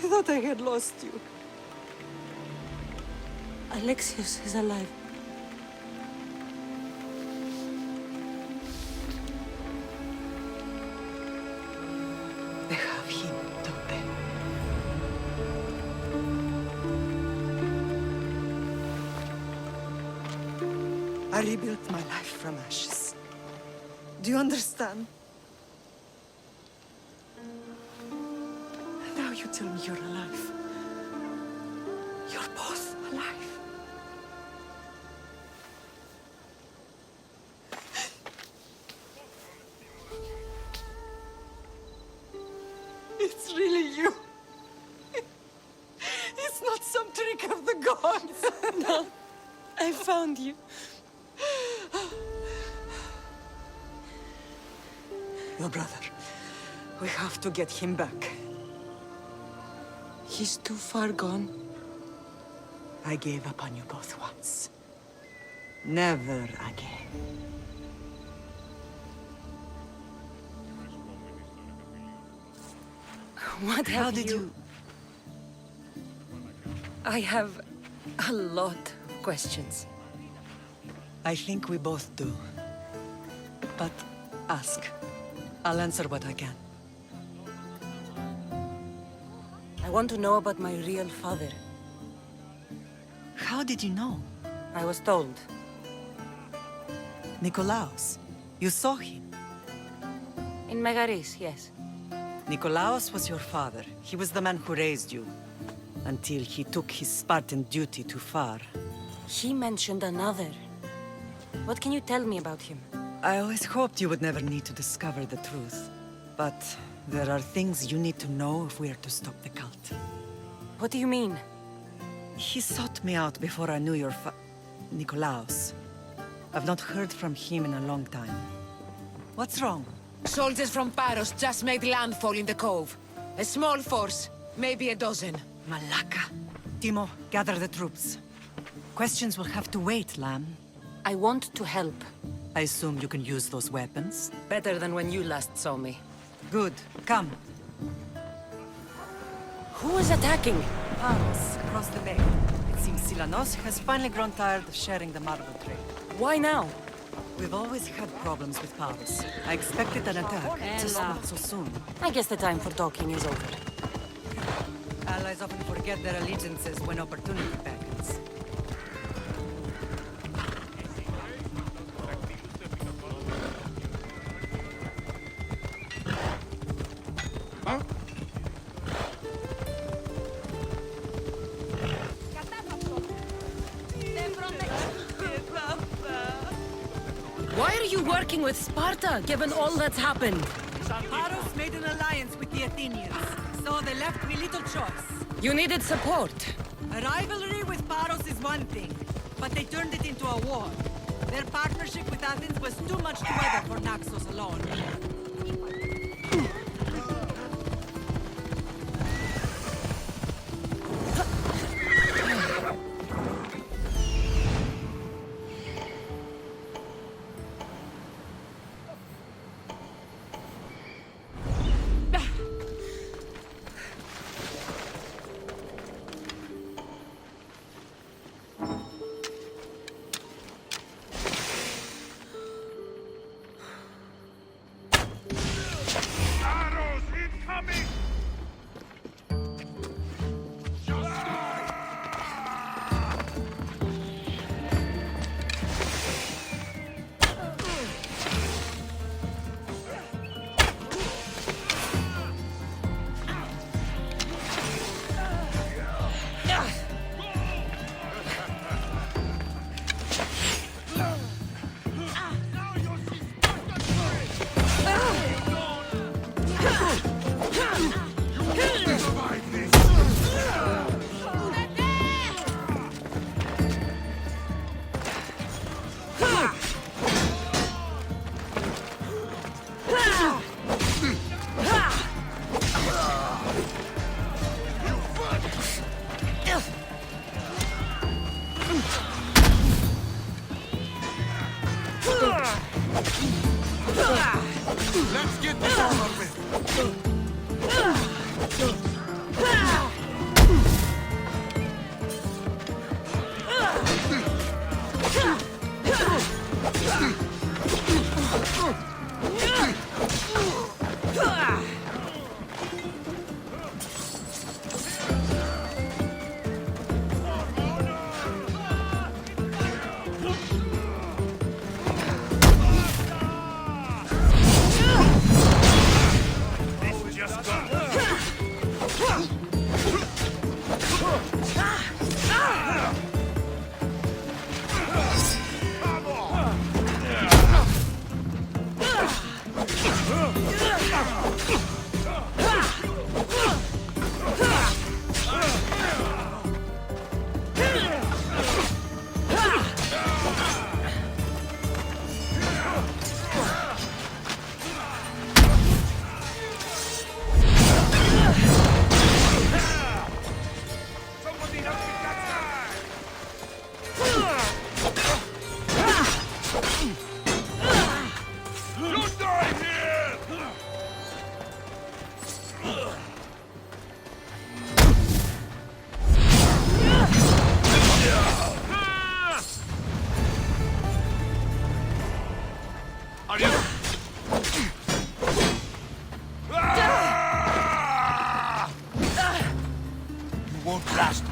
thought I had lost you. Alexios is alive. They have him, don't they? I rebuilt my life from ashes. Do you understand? Now you tell me you're alive. You're both alive. It's really you. It's not some trick of the gods. No, I found you. Your brother. We have to get him back. He's too far gone. I gave up on you both once. Never again. What How have did you... I have a lot of questions. I think we both do. But ask. I'll answer what I can. I want to know about my real father. How did you know? I was told. Nikolaos. You saw him. In Megaris, yes. Nikolaos was your father. He was the man who raised you. Until he took his Spartan duty too far. He mentioned another. What can you tell me about him? I always hoped you would never need to discover the truth. But there are things you need to know if we are to stop the cult. What do you mean? He sought me out before I knew your Nikolaos. I've not heard from him in a long time. What's wrong? Soldiers from Paros just made landfall in the cove. A small force, maybe a dozen. Malaka. Timo, gather the troops. Questions will have to wait, Lamb. I want to help. I assume you can use those weapons? Better than when you last saw me. Good. Come. Who is attacking? Paros, across the bay. It seems Silanos has finally grown tired of sharing the marble trade. Why now? We've always had problems with Paros. I expected an attack, just not so soon. I guess the time for talking is over. Allies often forget their allegiances when opportunity beckons. Why are you working with Sparta, given all that's happened? Paros made an alliance with the Athenians, so they left me little choice. You needed support. A rivalry with Paros is one thing, but they turned it into a war. Their partnership with Athens was too much to weather for Naxos alone. Don't last.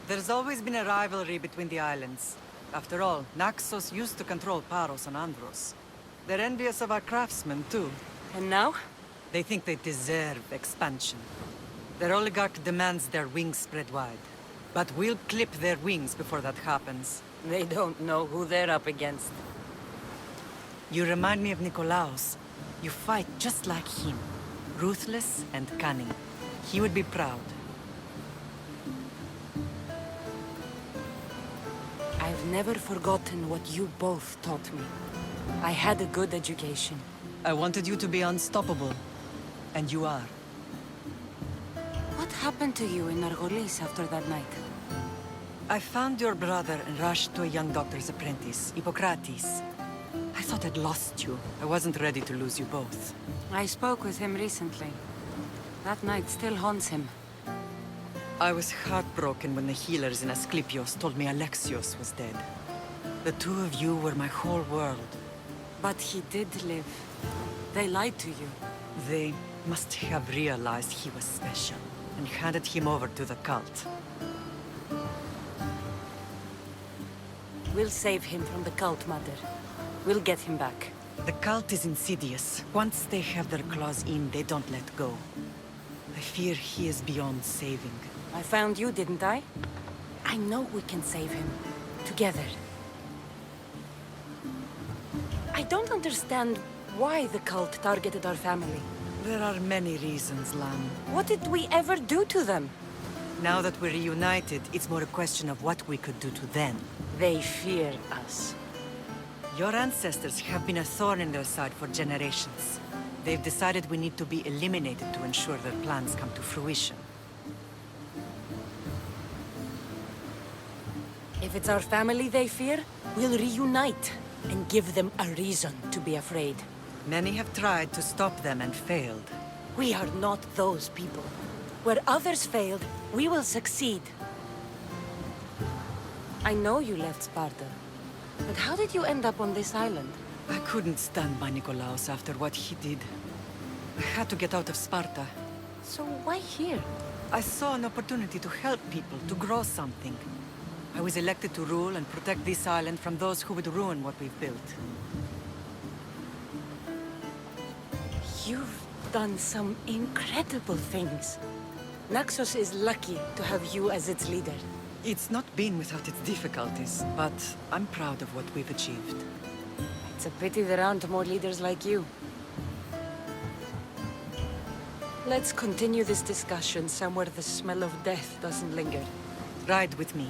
There's always been a rivalry between the islands. After all, Naxos used to control Paros and Andros. They're envious of our craftsmen, too. And now? They think they deserve expansion. Their oligarch demands their wings spread wide. But we'll clip their wings before that happens. They don't know who they're up against. You remind me of Nikolaos. You fight just like him. Ruthless and cunning. He would be proud. I've never forgotten what you both taught me. I had a good education. I wanted you to be unstoppable. And you are. What happened to you in Nargolis after that night? I found your brother and rushed to a young doctor's apprentice, Hippocrates. I thought I'd lost you. I wasn't ready to lose you both. I spoke with him recently. That night still haunts him. I was heartbroken when the healers in Asclepios told me Alexios was dead. The two of you were my whole world. But he did live. They lied to you. They must have realized he was special and handed him over to the cult. We'll save him from the cult, Mother. We'll get him back. The cult is insidious. Once they have their claws in, they don't let go. I fear he is beyond saving. I found you, didn't I? I know we can save him. Together. I don't understand why the cult targeted our family. There are many reasons, Lam. What did we ever do to them? Now that we're reunited, it's more a question of what we could do to them. They fear us. Your ancestors have been a thorn in their side for generations. They've decided we need to be eliminated to ensure their plans come to fruition. If it's our family they fear, we'll reunite and give them a reason to be afraid. Many have tried to stop them and failed. We are not those people. Where others failed, we will succeed. I know you left Sparta, but how did you end up on this island? I couldn't stand by Nikolaos after what he did. I had to get out of Sparta. So why here? I saw an opportunity to help people, to grow something. I was elected to rule and protect this island from those who would ruin what we've built. You've done some incredible things. Naxos is lucky to have you as its leader. It's not been without its difficulties, but I'm proud of what we've achieved. It's a pity there aren't more leaders like you. Let's continue this discussion somewhere the smell of death doesn't linger. Ride with me.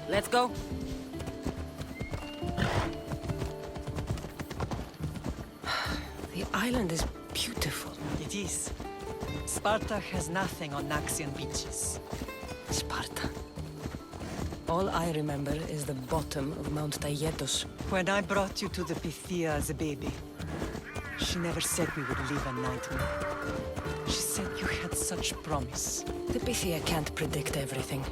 Let's go. The island is beautiful. It is. Sparta has nothing on Naxian beaches. Sparta. All I remember is the bottom of Mount Taygetos. When I brought you to the Pythia as a baby, she never said we would live a nightmare. She said you had such promise. The Pythia can't predict everything.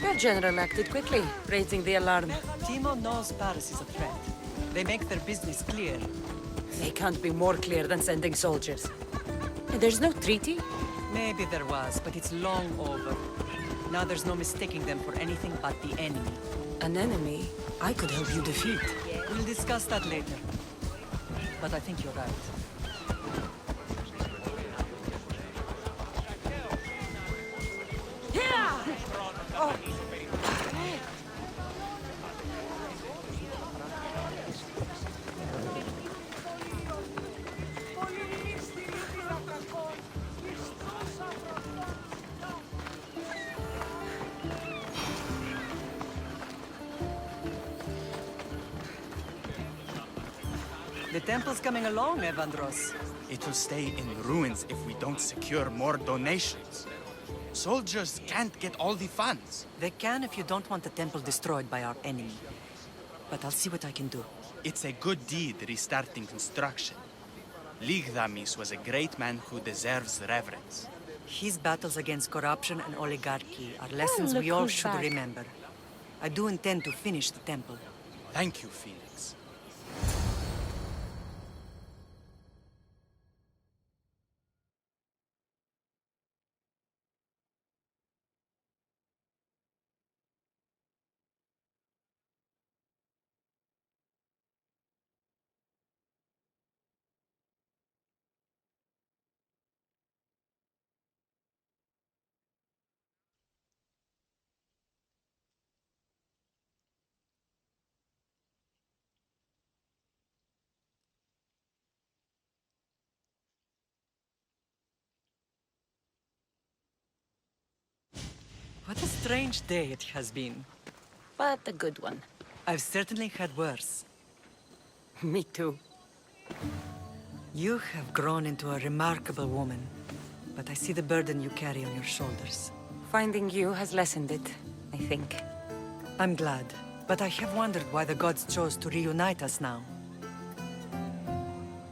Your general acted quickly, raising the alarm. Timo knows Paris is a threat. They make their business clear. They can't be more clear than sending soldiers. And there's no treaty? Maybe there was, but it's long over. Now there's no mistaking them for anything but the enemy. An enemy I could help you defeat. We'll discuss that later. but I think you're right. The temple's coming along, Evandros. It will stay in ruins if we don't secure more donations. Soldiers can't get all the funds. They can if you don't want the temple destroyed by our enemy. But I'll see what I can do. It's a good deed restarting construction. Ligdamis was a great man who deserves reverence. His battles against corruption and oligarchy are lessons look we all who's should back. remember. I do intend to finish the temple. Thank you, Phoenix. What a strange day it has been. But a good one. I've certainly had worse. Me too. You have grown into a remarkable woman, but I see the burden you carry on your shoulders. Finding you has lessened it, I think. I'm glad, but I have wondered why the gods chose to reunite us now.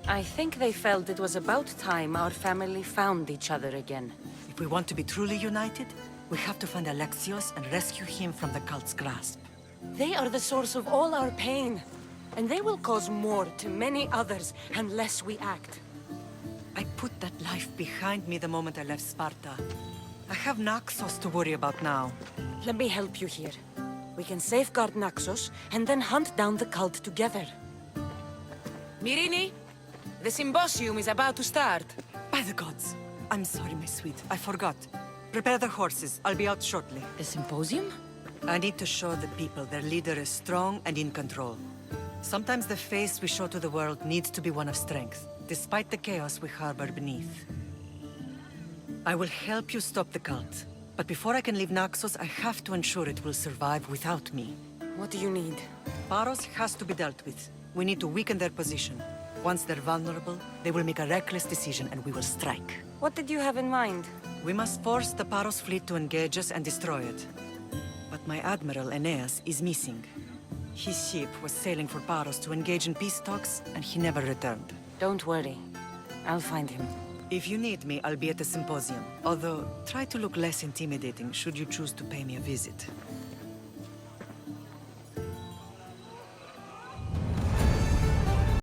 I think they felt it was about time our family found each other again. If we want to be truly united, we have to find Alexios and rescue him from the cult's grasp. They are the source of all our pain, and they will cause more to many others unless we act. I put that life behind me the moment I left Sparta. I have Naxos to worry about now. Let me help you here. We can safeguard Naxos and then hunt down the cult together. Myrrine, the symposium is about to start. By the gods! I'm sorry, my sweet. I forgot. Prepare the horses. I'll be out shortly. The symposium? I need to show the people their leader is strong and in control. Sometimes the face we show to the world needs to be one of strength, despite the chaos we harbor beneath. I will help you stop the cult, but before I can leave Naxos, I have to ensure it will survive without me. What do you need? Paros has to be dealt with. We need to weaken their position. Once they're vulnerable, they will make a reckless decision and we will strike. What did you have in mind? We must force the Paros fleet to engage us and destroy it. But my admiral, Aeneas, is missing. His ship was sailing for Paros to engage in peace talks, and he never returned. Don't worry. I'll find him. If you need me, I'll be at the symposium. Although, try to look less intimidating should you choose to pay me a visit.